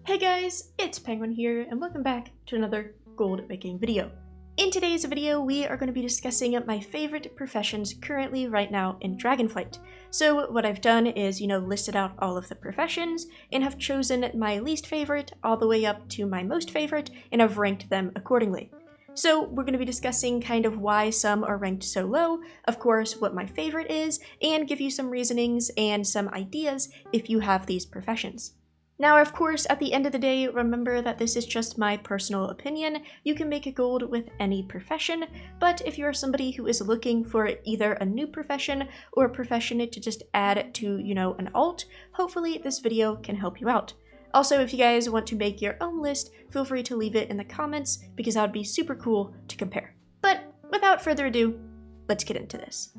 Hey guys, it's Penguin here, and welcome back to another gold making video. In today's video, we are going to be discussing my favorite professions currently right now in Dragonflight. So what I've done is, listed out all of the professions, and have chosen my least favorite all the way up to my most favorite, and I've ranked them accordingly. So we're going to be discussing kind of why some are ranked so low, of course what my favorite is, and give you some reasonings and some ideas if you have these professions. Now, of course, at the end of the day, remember that this is just my personal opinion. You can make a gold with any profession, but if you're somebody who is looking for either a new profession or a profession to just add to, an alt, hopefully this video can help you out. Also, if you guys want to make your own list, feel free to leave it in the comments because that would be super cool to compare. But without further ado, let's get into this.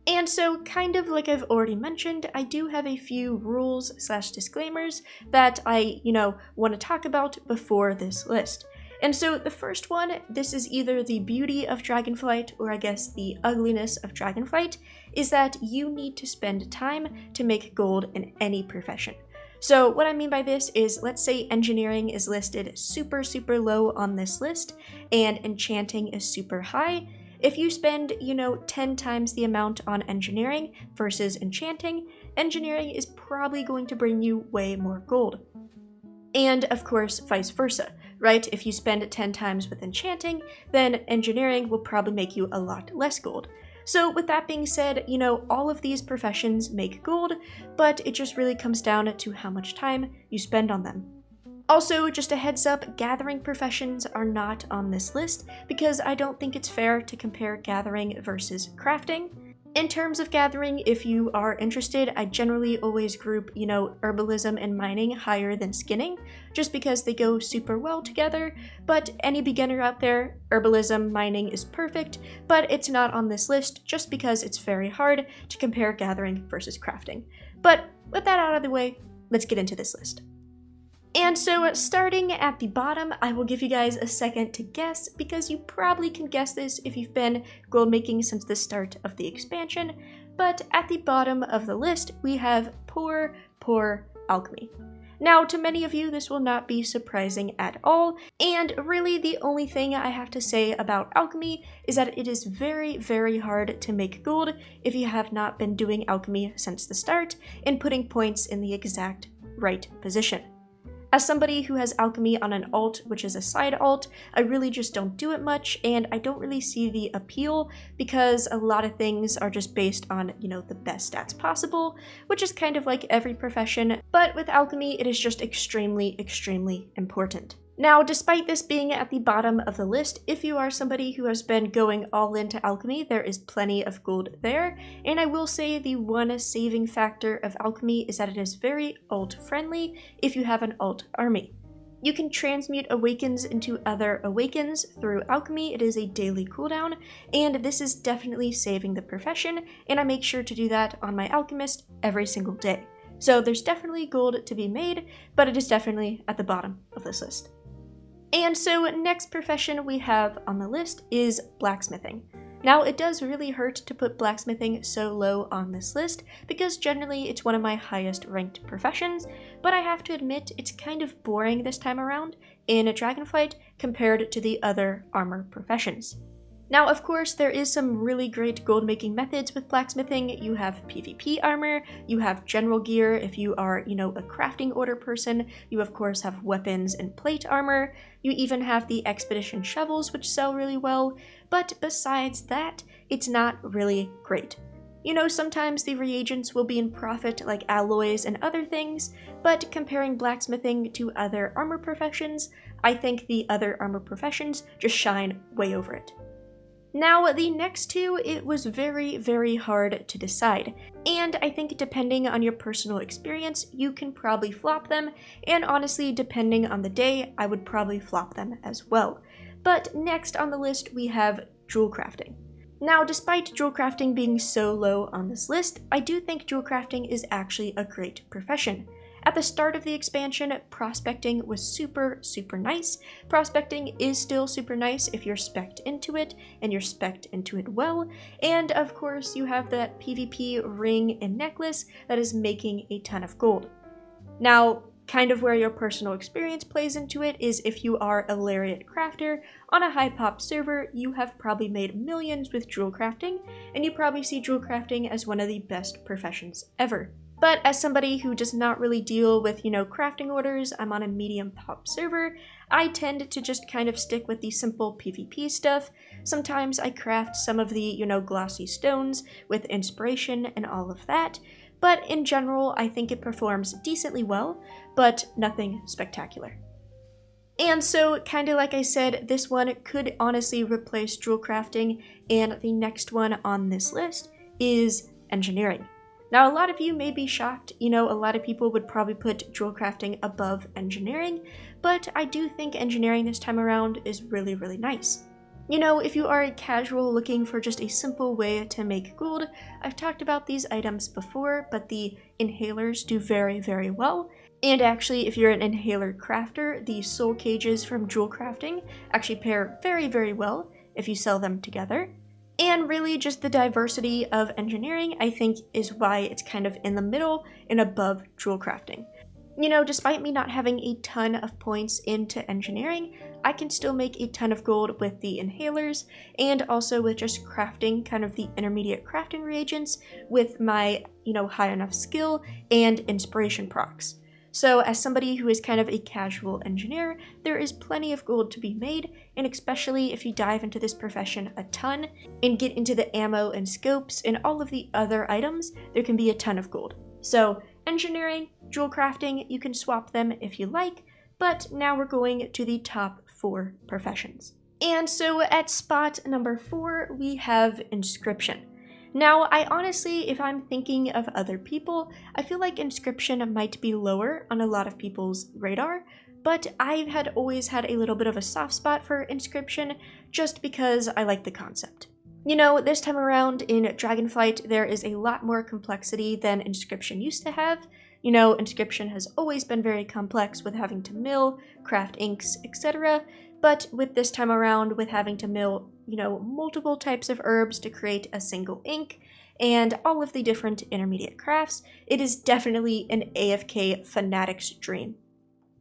And so, kind of like I've already mentioned, I do have a few rules/disclaimers that I, want to talk about before this list. And so the first one, this is either the beauty of Dragonflight or I guess the ugliness of Dragonflight, is that you need to spend time to make gold in any profession. So what I mean by this is, let's say engineering is listed super low on this list and enchanting is super high. If you spend, 10 times the amount on engineering versus enchanting, engineering is probably going to bring you way more gold. And of course, vice versa, right? If you spend 10 times with enchanting, then engineering will probably make you a lot less gold. So with that being said, all of these professions make gold, but it just really comes down to how much time you spend on them. Also, just a heads up, gathering professions are not on this list because I don't think it's fair to compare gathering versus crafting. In terms of gathering, if you are interested, I generally always group, herbalism and mining higher than skinning, just because they go super well together. But any beginner out there, herbalism, mining is perfect, but it's not on this list just because it's very hard to compare gathering versus crafting. But with that out of the way, let's get into this list. And so starting at the bottom, I will give you guys a second to guess because you probably can guess this if you've been gold making since the start of the expansion, but at the bottom of the list we have poor alchemy. Now to many of you this will not be surprising at all, and really the only thing I have to say about alchemy is that it is very hard to make gold if you have not been doing alchemy since the start and putting points in the exact right position. As somebody who has alchemy on an alt, which is a side alt, I really just don't do it much, and I don't really see the appeal because a lot of things are just based on, the best stats possible, which is kind of like every profession, but with alchemy it is just extremely important. Now, despite this being at the bottom of the list, if you are somebody who has been going all into alchemy, there is plenty of gold there, and I will say the one saving factor of alchemy is that it is very alt-friendly if you have an alt army. You can transmute awakens into other awakens through alchemy. It is a daily cooldown, and this is definitely saving the profession, and I make sure to do that on my alchemist every single day. So there's definitely gold to be made, but it is definitely at the bottom of this list. And so next profession we have on the list is blacksmithing. Now it does really hurt to put blacksmithing so low on this list because generally it's one of my highest ranked professions, but I have to admit it's kind of boring this time around in Dragonflight compared to the other armor professions. Now, of course, there is some really great gold making methods with blacksmithing. You have PvP armor, you have general gear if you are, a crafting order person, you of course have weapons and plate armor, you even have the expedition shovels which sell really well, but besides that, it's not really great. Sometimes the reagents will be in profit like alloys and other things, but comparing blacksmithing to other armor professions, I think the other armor professions just shine way over it. Now, the next two, it was very hard to decide, and I think depending on your personal experience, you can probably flop them, and honestly, depending on the day, I would probably flop them as well. But next on the list, we have jewel crafting. Now, despite jewel crafting being so low on this list, I do think jewel crafting is actually a great profession. At the start of the expansion, prospecting was super nice. Prospecting is still super nice if you're spec'd into it, and you're spec'd into it well. And of course, you have that PvP ring and necklace that is making a ton of gold. Now, Kind of where your personal experience plays into it is if you are a lariat crafter on a high pop server, you have probably made millions with jewel crafting, and you probably see jewel crafting as one of the best professions ever. But as somebody who does not really deal with, crafting orders, I'm on a medium pop server, I tend to just kind of stick with the simple PvP stuff. Sometimes I craft some of the, glossy stones with inspiration and all of that. But in general, I think it performs decently well, but nothing spectacular. And so, kind of like I said, this one could honestly replace jewel crafting, and the next one on this list is engineering. Now, a lot of you may be shocked, a lot of people would probably put jewel crafting above engineering, but I do think engineering this time around is really, really nice. If you are a casual looking for just a simple way to make gold, I've talked about these items before, but the inhalers do very, very well. And actually, if you're an inhaler crafter, the soul cages from jewel crafting actually pair very, very well if you sell them together. And really just the diversity of engineering, I think, is why it's kind of in the middle and above jewel crafting. Despite me not having a ton of points into engineering, I can still make a ton of gold with the inhalers and also with just crafting kind of the intermediate crafting reagents with my, high enough skill and inspiration procs. So as somebody who is kind of a casual engineer, there is plenty of gold to be made, and especially if you dive into this profession a ton and get into the ammo and scopes and all of the other items, there can be a ton of gold. So engineering, jewel crafting, you can swap them if you like, but now we're going to the top 4 professions. And so at spot number 4, we have inscription. Now, I honestly, if I'm thinking of other people, I feel like inscription might be lower on a lot of people's radar, but I've always had a little bit of a soft spot for inscription just because I like the concept. This time around in Dragonflight, there is a lot more complexity than inscription used to have. Inscription has always been very complex with having to mill, craft inks, etc. But with this time around, with having to mill, multiple types of herbs to create a single ink, and all of the different intermediate crafts, it is definitely an AFK fanatic's dream.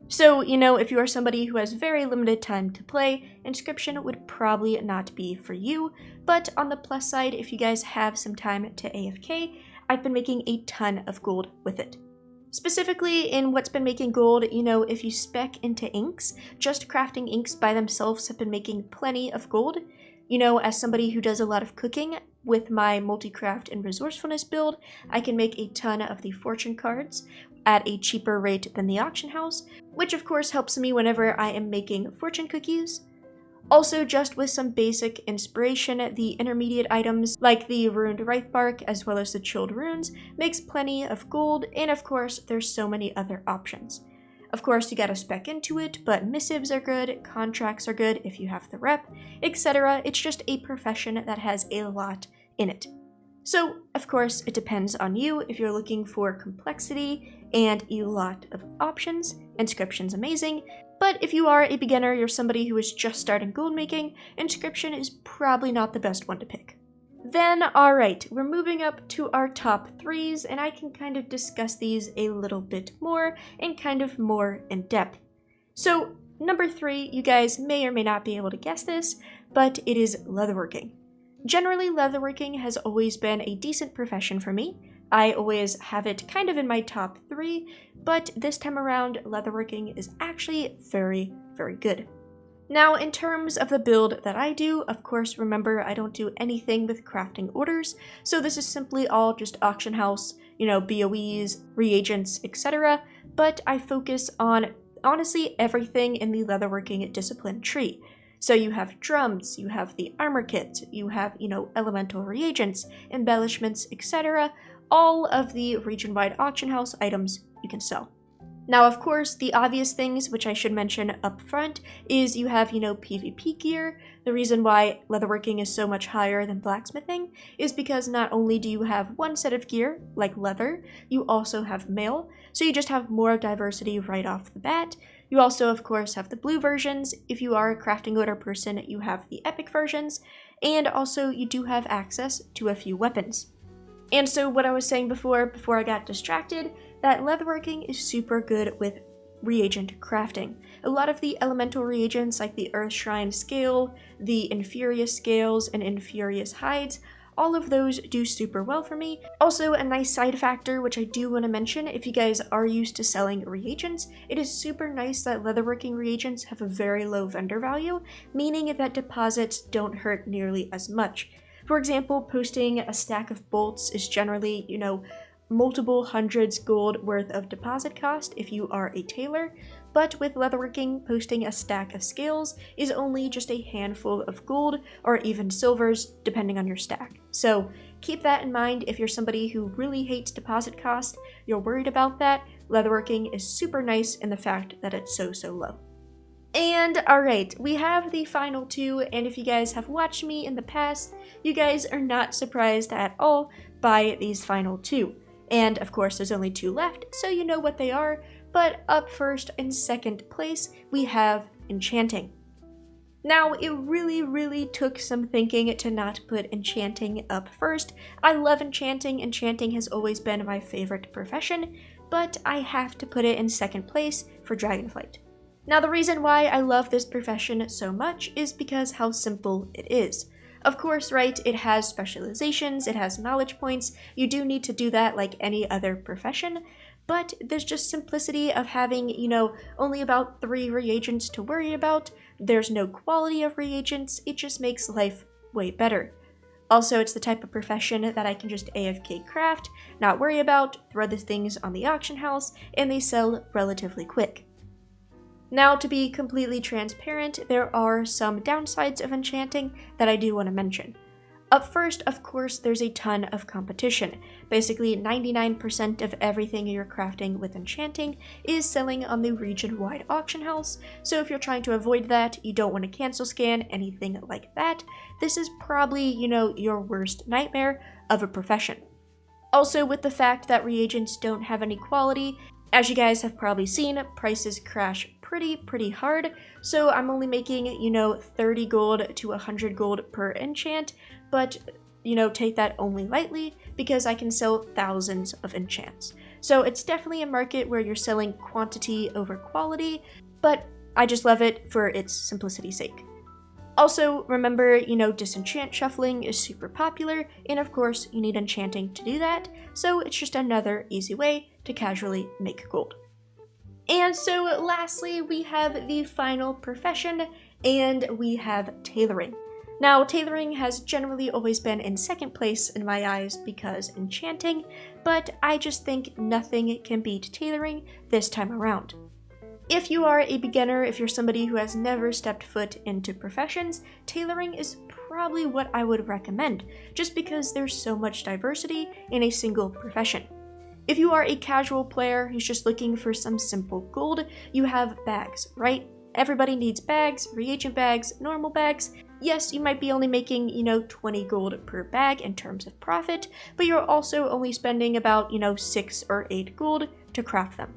So, if you are somebody who has very limited time to play, inscription would probably not be for you, but on the plus side, if you guys have some time to AFK, I've been making a ton of gold with it. Specifically in what's been making gold, if you spec into inks, just crafting inks by themselves have been making plenty of gold. As somebody who does a lot of cooking, with my multi-craft and resourcefulness build, I can make a ton of the fortune cards at a cheaper rate than the auction house, which of course helps me whenever I am making fortune cookies. Also, just with some basic inspiration, the intermediate items like the ruined ripe bark as well as the chilled runes makes plenty of gold, and of course there's so many other options. Of course, you gotta spec into it, but missives are good, contracts are good if you have the rep, etc. It's just a profession that has a lot in it. So, of course, it depends on you. If you're looking for complexity and a lot of options, inscription's amazing. But if you are a beginner, you're somebody who is just starting gold making, inscription is probably not the best one to pick. Then, alright, we're moving up to our top 3s, and I can kind of discuss these a little bit more and kind of more in depth. So, number 3, you guys may or may not be able to guess this, but it is leatherworking. Generally, leatherworking has always been a decent profession for me. I always have it kind of in my top 3, but this time around, leatherworking is actually very, very good. Now, in terms of the build that I do, of course, remember, I don't do anything with crafting orders, so this is simply all just auction house, BOEs, reagents, etc., but I focus on, honestly, everything in the leatherworking discipline tree. So you have drums, you have the armor kit, you have, elemental reagents, embellishments, etc., all of the region-wide auction house items you can sell. Now, of course, the obvious things, which I should mention up front, is you have, PvP gear. The reason why leatherworking is so much higher than blacksmithing is because not only do you have one set of gear, like leather, you also have mail, so you just have more diversity right off the bat. You also, of course, have the blue versions. If you are a crafting order person, you have the epic versions, and also you do have access to a few weapons. And so what I was saying before I got distracted, that leatherworking is super good with reagent crafting. A lot of the elemental reagents like the Earth Shrine Scale, the Infurious Scales, and Infurious Hides, all of those do super well for me. Also, a nice side factor, which I do want to mention, if you guys are used to selling reagents, it is super nice that leatherworking reagents have a very low vendor value, meaning that deposits don't hurt nearly as much. For example, posting a stack of bolts is generally, multiple hundreds gold worth of deposit cost if you are a tailor, but with leatherworking, posting a stack of scales is only just a handful of gold or even silvers depending on your stack. So keep that in mind if you're somebody who really hates deposit cost, you're worried about that, leatherworking is super nice in the fact that it's so low. And alright, we have the final two, and if you guys have watched me in the past, you guys are not surprised at all by these final two. And of course there's only two left, so you know what they are, but up first in second place we have enchanting. Now, it really took some thinking to not put enchanting up first. I love enchanting, enchanting has always been my favorite profession, but I have to put it in second place for Dragonflight. Now, the reason why I love this profession so much is because how simple it is. Of course, right, it has specializations, it has knowledge points, you do need to do that like any other profession, but there's just simplicity of having, only about 3 reagents to worry about, there's no quality of reagents, it just makes life way better. Also, it's the type of profession that I can just AFK craft, not worry about, throw the things on the auction house, and they sell relatively quick. Now, to be completely transparent, there are some downsides of enchanting that I do want to mention. Up first, of course, there's a ton of competition. Basically, 99% of everything you're crafting with enchanting is selling on the region-wide auction house, so if you're trying to avoid that, you don't want to cancel scan, anything like that, this is probably, your worst nightmare of a profession. Also, with the fact that reagents don't have any quality, as you guys have probably seen, prices crash pretty hard, so I'm only making, 30 gold to 100 gold per enchant, but, take that only lightly because I can sell thousands of enchants. So it's definitely a market where you're selling quantity over quality, but I just love it for its simplicity's sake. Also, remember, disenchant shuffling is super popular, and of course, you need enchanting to do that, so it's just another easy way to casually make gold. And so lastly, we have the final profession, and we have tailoring. Now, tailoring has generally always been in second place in my eyes because enchanting, but I just think nothing can beat tailoring this time around. If you are a beginner, if you're somebody who has never stepped foot into professions, tailoring is probably what I would recommend, just because there's so much diversity in a single profession. If you are a casual player who's just looking for some simple gold, you have bags, right? Everybody needs bags, reagent bags, normal bags. Yes, you might be only making, 20 gold per bag in terms of profit, but you're also only spending about, 6 or 8 gold to craft them.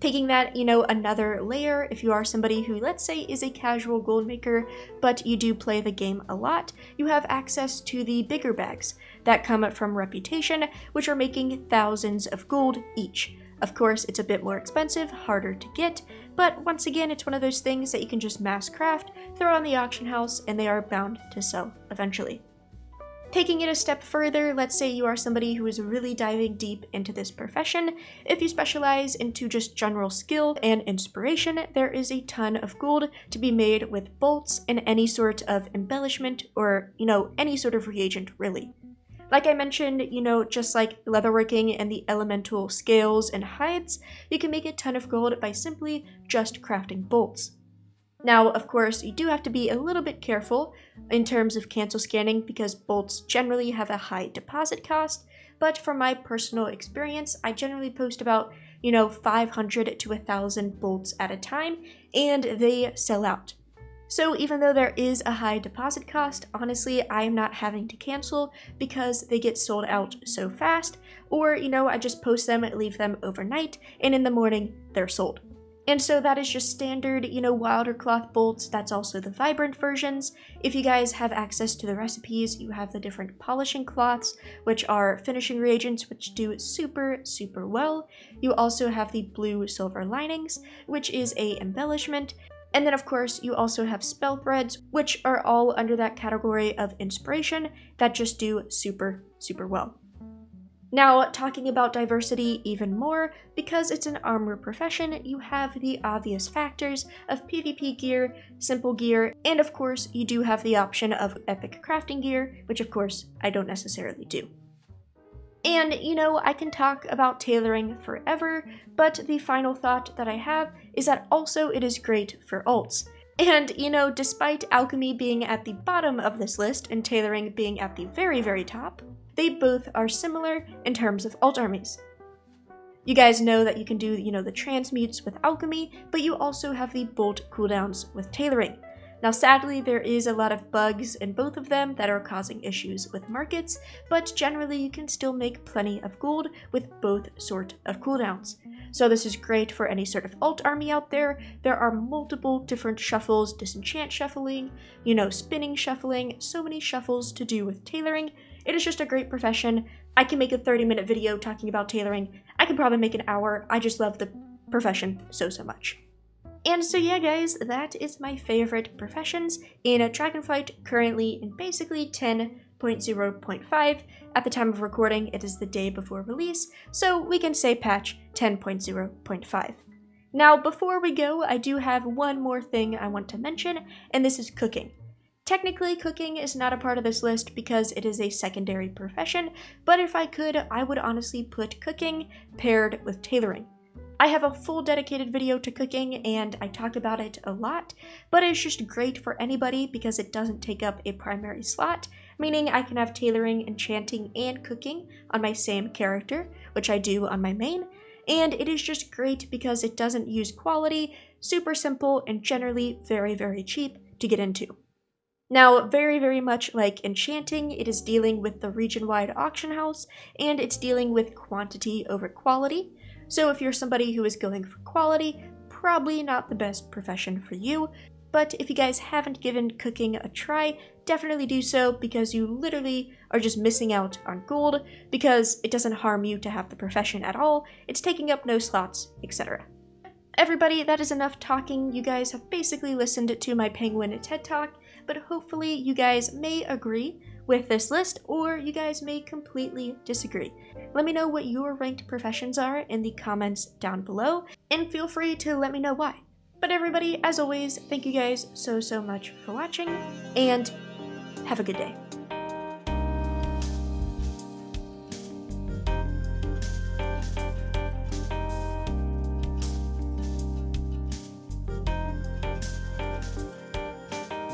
Taking that, another layer, if you are somebody who, let's say, is a casual gold maker, but you do play the game a lot, you have access to the bigger bags that come from Reputation, which are making thousands of gold each. Of course, it's a bit more expensive, harder to get, but once again, it's one of those things that you can just mass craft, throw on the auction house, and they are bound to sell eventually. Taking it a step further, let's say you are somebody who is really diving deep into this profession. If you specialize into just general skill and inspiration, there is a ton of gold to be made with bolts and any sort of embellishment or, any sort of reagent really. Like I mentioned, just like leatherworking and the elemental scales and hides, you can make a ton of gold by simply just crafting bolts. Now, of course, you do have to be a little bit careful in terms of cancel scanning because bolts generally have a high deposit cost, but from my personal experience, I generally post about, 500 to 1,000 bolts at a time, and they sell out. So even though there is a high deposit cost, honestly, I am not having to cancel because they get sold out so fast, or, I just post them, leave them overnight, and in the morning, they're sold. And so that is just standard, wilder cloth bolts. That's also the vibrant versions. If you guys have access to the recipes, you have the different polishing cloths, which are finishing reagents, which do super, super well. You also have the blue silver linings, which is a embellishment. And then of course, you also have spell threads, which are all under that category of inspiration that just do super, super well. Now, talking about diversity even more, because it's an armor profession, you have the obvious factors of PvP gear, simple gear, and of course, you do have the option of epic crafting gear, which of course, I don't necessarily do. And, I can talk about tailoring forever, but the final thought that I have is that also it is great for alts. And, despite alchemy being at the bottom of this list and tailoring being at the very, very top, they both are similar in terms of alt armies. You guys know that you can do, the transmutes with alchemy, but you also have the bolt cooldowns with tailoring. Now, sadly, there is a lot of bugs in both of them that are causing issues with markets, but generally you can still make plenty of gold with both sort of cooldowns. So this is great for any sort of alt army out there. There are multiple different shuffles, disenchant shuffling, spinning shuffling, so many shuffles to do with tailoring. It is just a great profession. I can make a 30-minute video talking about tailoring. I can probably make an hour. I just love the profession so much. And so yeah guys, that is my favorite professions in Dragonflight, currently in basically 10.0.5. At the time of recording, it is the day before release, so we can say patch 10.0.5. Now before we go, I do have one more thing I want to mention, and this is cooking. Technically, cooking is not a part of this list because it is a secondary profession, but if I could, I would honestly put cooking paired with tailoring. I have a full dedicated video to cooking and I talk about it a lot, but it's just great for anybody because it doesn't take up a primary slot, meaning I can have tailoring, enchanting, and cooking on my same character, which I do on my main, and it is just great because it doesn't use quality, super simple, and generally very, very cheap to get into. Now, very, very much like enchanting, it is dealing with the region-wide auction house, and it's dealing with quantity over quality. So if you're somebody who is going for quality, probably not the best profession for you, but if you guys haven't given cooking a try, definitely do so because you literally are just missing out on gold because it doesn't harm you to have the profession at all, it's taking up no slots, etc. Everybody, that is enough talking. You guys have basically listened to my penguin TED Talk, but hopefully you guys may agree with this list, or you guys may completely disagree. Let me know what your ranked professions are in the comments down below, and feel free to let me know why. But everybody, as always, thank you guys so much for watching, and have a good day.